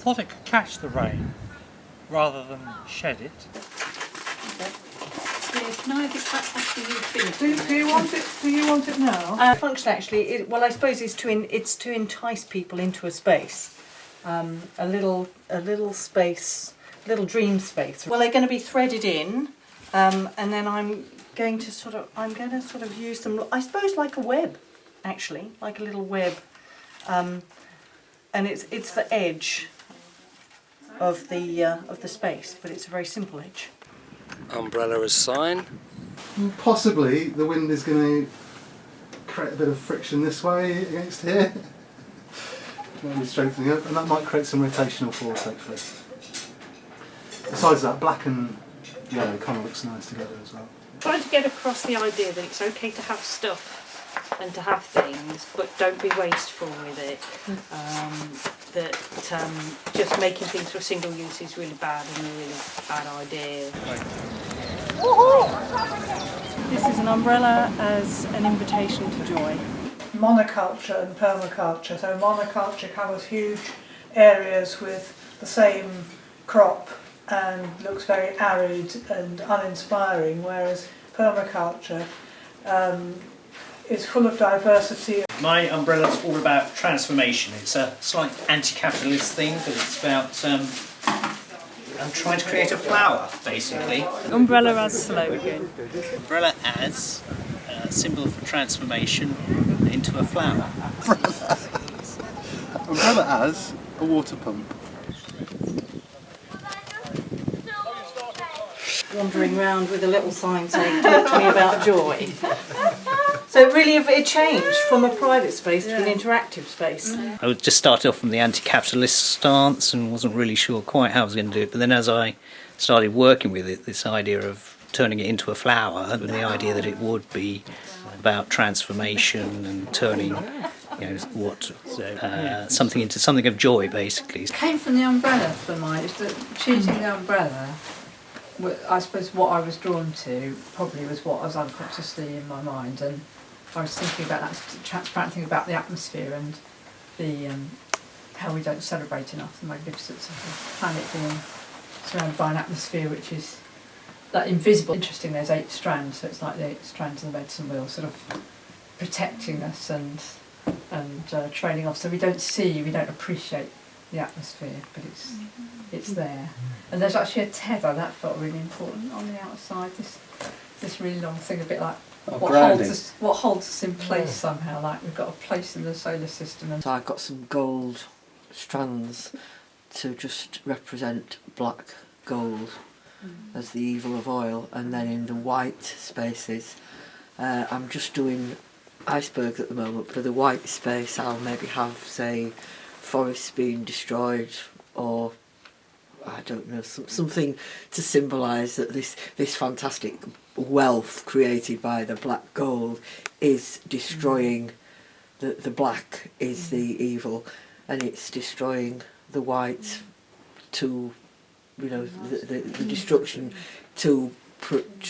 thought it could catch the rain rather than shed it. Yeah, can I have this back after you've finished? Do you want it? Do you want it now? Function actually, well, I suppose it's to entice people into a space, a little space, little dream space. Well, they're going to be threaded in, and then I'm going to sort of use them, I suppose, like a web, actually, like a little web, and it's the edge of the space, but it's a very simple edge. Umbrella as sign. Possibly the wind is going to create a bit of friction this way against here. Maybe strengthening up, and that might create some rotational force hopefully. Besides that, black and yellow kind of looks nice together as well. Trying to get across the idea that it's okay to have stuff and to have things, but don't be wasteful with it. Just making things for a single use is really bad and a really bad idea. This is an umbrella as an invitation to joy. Monoculture and permaculture. So monoculture covers huge areas with the same crop and looks very arid and uninspiring, whereas permaculture is full of diversity. My umbrella's all about transformation. It's a slight anti-capitalist thing, but it's about I'm trying to create a flower, basically. Umbrella as slogan. Umbrella as a symbol for transformation into a flower. Umbrella as a water pump. Wandering around with a little sign saying, "Talk to me about joy." So really it changed from a private space to an interactive space. I just started off from the anti-capitalist stance and wasn't really sure quite how I was going to do it, but then as I started working with it, this idea of turning it into a flower, and the idea that it would be about transformation and turning something into something of joy, basically. It came from the umbrella for mine. Choosing the umbrella, I suppose what I was drawn to probably was what was unconsciously in my mind, and I was thinking about that transparent thing about the atmosphere and the how we don't celebrate enough the magnificence of the planet being surrounded by an atmosphere which is that invisible. Interesting, there's 8 strands, so it's like the 8 strands of the medicine wheel, sort of protecting us and trailing off, so we don't appreciate the atmosphere, but it's there. And there's actually a tether that felt really important on the outside. This really long thing, a bit like what holds us in place somehow. Like we've got a place in the solar system. And so I've got some gold strands to just represent black gold as the evil of oil, and then in the white spaces, I'm just doing icebergs at the moment. For the white space, I'll maybe have, say, forests being destroyed, or I don't know, something to symbolise that this fantastic wealth created by the black gold is destroying the black is the evil, and it's destroying the white to, the destruction to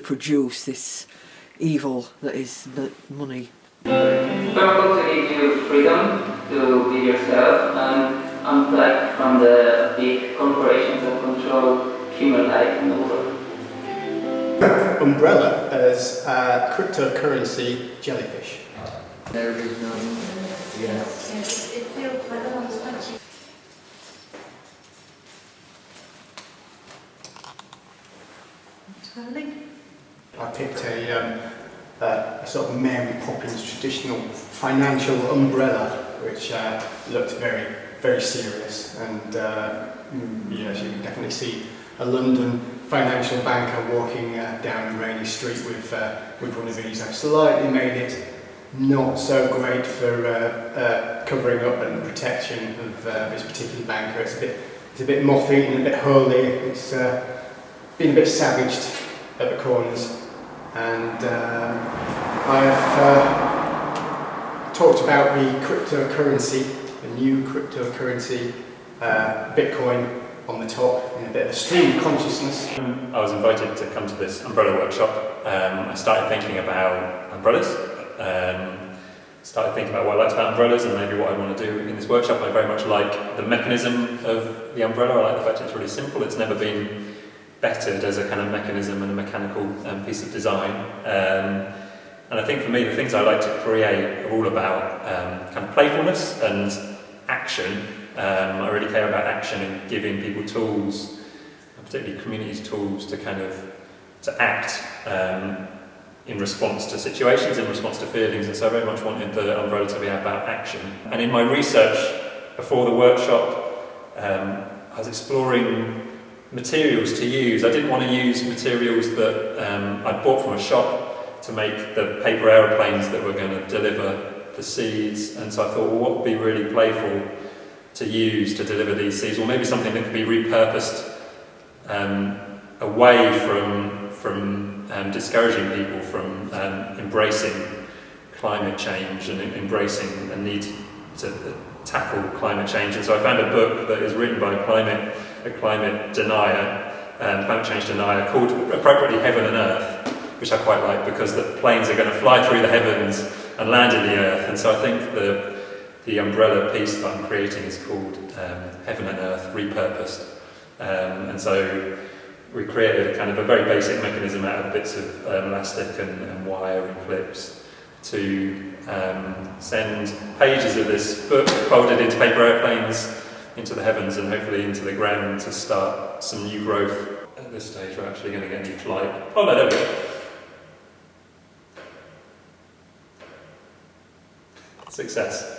produce this evil that is money. Permaculture gives you freedom to be yourself and unplug from the big corporations that control human life in the world. Umbrella as cryptocurrency jellyfish. There is none. Yes. It feels like a I picked a sort of Mary Poppins traditional financial umbrella, which looked very, very serious, and yes, you can definitely see a London financial banker walking down a rainy street with one of these. I've slightly made it not so great for covering up and protection of this particular banker. It's a bit moth-eaten, a bit holy. It's been a bit savaged at the corners, and I've talked about the cryptocurrency, the new cryptocurrency, Bitcoin on the top, in a bit of a stream of consciousness. I was invited to come to this umbrella workshop. I started thinking about umbrellas. started thinking about what I liked about umbrellas and maybe what I want to do in this workshop. I very much like the mechanism of the umbrella. I like the fact it's really simple. It's never been bettered as a kind of mechanism and a mechanical piece of design. And I think for me, the things I like to create are all about kind of playfulness and action. I really care about action and giving people tools, particularly communities tools, to kind of to act in response to situations, in response to feelings, and so I very much wanted the umbrella to be about action. And in my research before the workshop, I was exploring materials to use. I didn't want to use materials that I'd bought from a shop to make the paper aeroplanes that were going to deliver the seeds, and so I thought, well, what would be really playful to use to deliver these seeds? Well, maybe something that could be repurposed away from discouraging people from embracing climate change and embracing a need to tackle climate change. And so I found a book that is written by a climate denier, climate change denier, called appropriately Heaven and Earth, which I quite like because the planes are going to fly through the heavens and land in the earth. And so I think the umbrella piece that I'm creating is called Heaven and Earth Repurposed. And so we created a kind of a very basic mechanism out of bits of elastic and wire and clips to send pages of this book folded into paper airplanes into the heavens and hopefully into the ground to start some new growth. At this stage we're actually going to get any flight. Oh no, there we go. Success.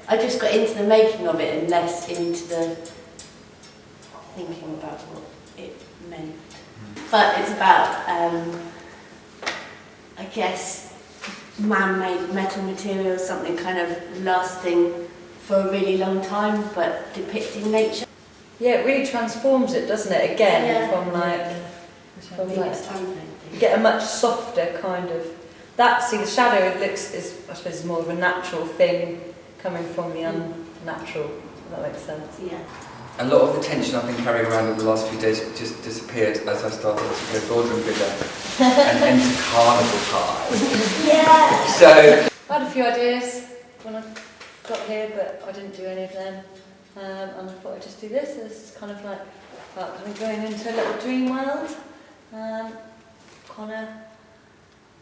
I just got into the making of it and less into the thinking about what it meant. But it's about, I guess, man-made metal materials, something kind of lasting for a really long time, but depicting nature. Yeah, it really transforms it, doesn't it? Again, from you get a much softer kind of. The shadow is I suppose more of a natural thing coming from the unnatural. If that makes sense. Yeah. A lot of the tension I've been carrying around in the last few days just disappeared as I started to go boardroom figure and enter carnival time. Yeah. So I had a few ideas when I got here, but I didn't do any of them. And I thought I'd just do this. This is kind of like kind of going into a little dream world. Kind of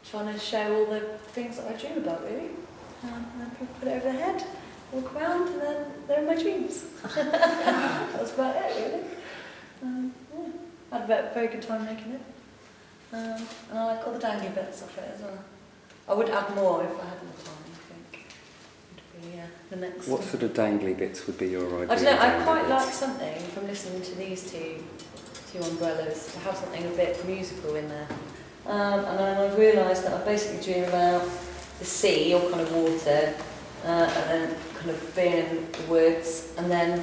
trying to show all the things that I dream about, really. And then put it over the head, walk around, and then they're in my dreams. That was about it, really. Yeah. I had a very good time making it. And I like all the dangly bits of it as well. I would add more if I had more time, I think. Would be the next. what sort of dangly bits would be your idea? I don't know, I quite like something from listening to these two umbrellas, to have something a bit musical in there. And then I realised that I basically dream about the sea or kind of water, and then kind of being in the woods, and then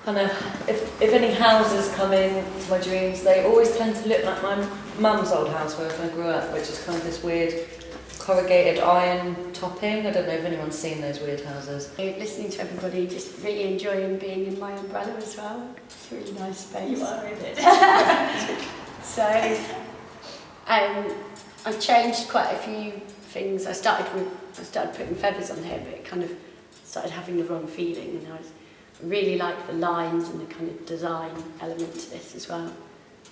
kind of if any houses come in to my dreams, they always tend to look like my mum's old house where I grew up, which is kind of this weird corrugated iron topping. I don't know if anyone's seen those weird houses. Listening to everybody, just really enjoying being in my umbrella as well. It's a really nice space. You are, isn't it? So, I changed quite a few things. I started putting feathers on here, but it kind of started having the wrong feeling, and I really like the lines and the kind of design element to this as well.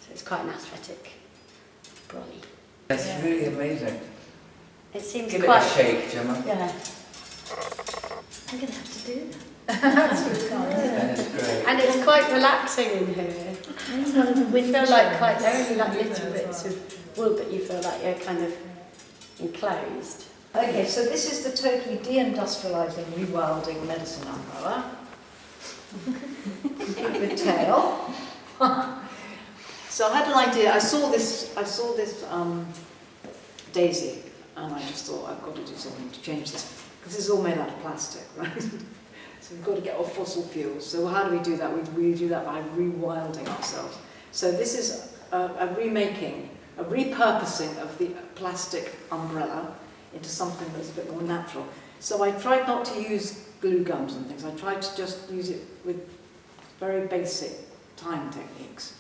So it's quite an aesthetic brolly. That's really amazing. It seems Give quite... it a shake, Gemma. Yeah. I'm going to have to do that. That's really nice. That is great. And it's quite relaxing in here. You feel like quite, they're only like little bits of wood, but you feel like you're kind of enclosed. Okay, so this is the totally deindustrialising, rewilding medicine umbrella. With tail. So I had an idea. I saw this daisy, and I just thought I've got to do something to change this, because this is all made out of plastic, right? So we've got to get off fossil fuels. So how do we do that? We do that by rewilding ourselves. So this is a remaking, a repurposing of the plastic umbrella into something that's a bit more natural. So I tried not to use glue guns and things. I tried to just use it with very basic tying techniques.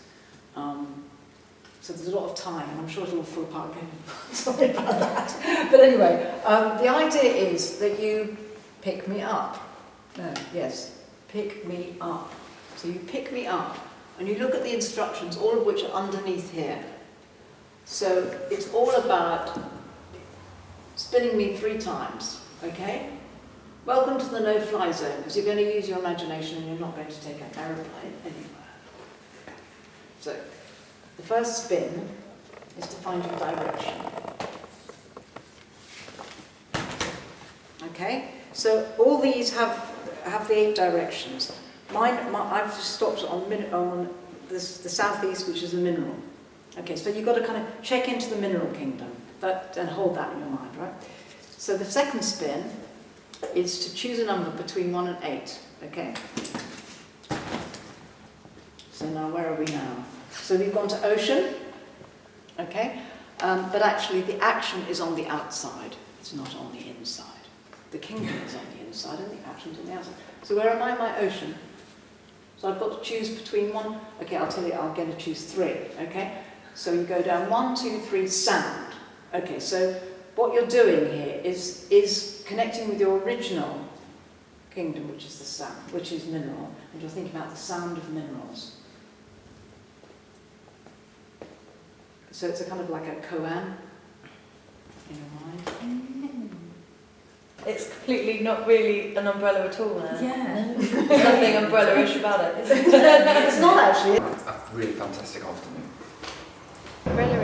So there's a lot of tying, and I'm sure it'll all fall apart again. Sorry about that. But anyway, the idea is that you pick me up. No, yes, pick me up. So you pick me up, and you look at the instructions, all of which are underneath here. So it's all about spinning me 3 times, okay? Welcome to the no-fly zone, because you're going to use your imagination and you're not going to take an aeroplane anywhere. So, the first spin is to find your direction. Okay? So all these have the 8 directions. I've just stopped on the southeast, which is the mineral. Okay, so you've got to kind of check into the mineral kingdom and hold that in your mind, right? So the second spin is to choose a number between 1 and 8. Okay? So now where are we now? So we've gone to ocean, okay? But actually the action is on the outside. It's not on the inside. The kingdom is on the inside and the action's on the outside. So where am I in my ocean? So I've got to choose between 1, okay, I'll tell you, I'm going to choose 3, okay? So you go down 1, 2, 3, sound. Okay, so what you're doing here is connecting with your original kingdom, which is the sound, which is mineral, and you're thinking about the sound of minerals. So it's a kind of like a koan in your mind. It's completely not really an umbrella at all now. Yeah. There's nothing umbrella-ish about it. It's not actually. A really fantastic afternoon. Umbrella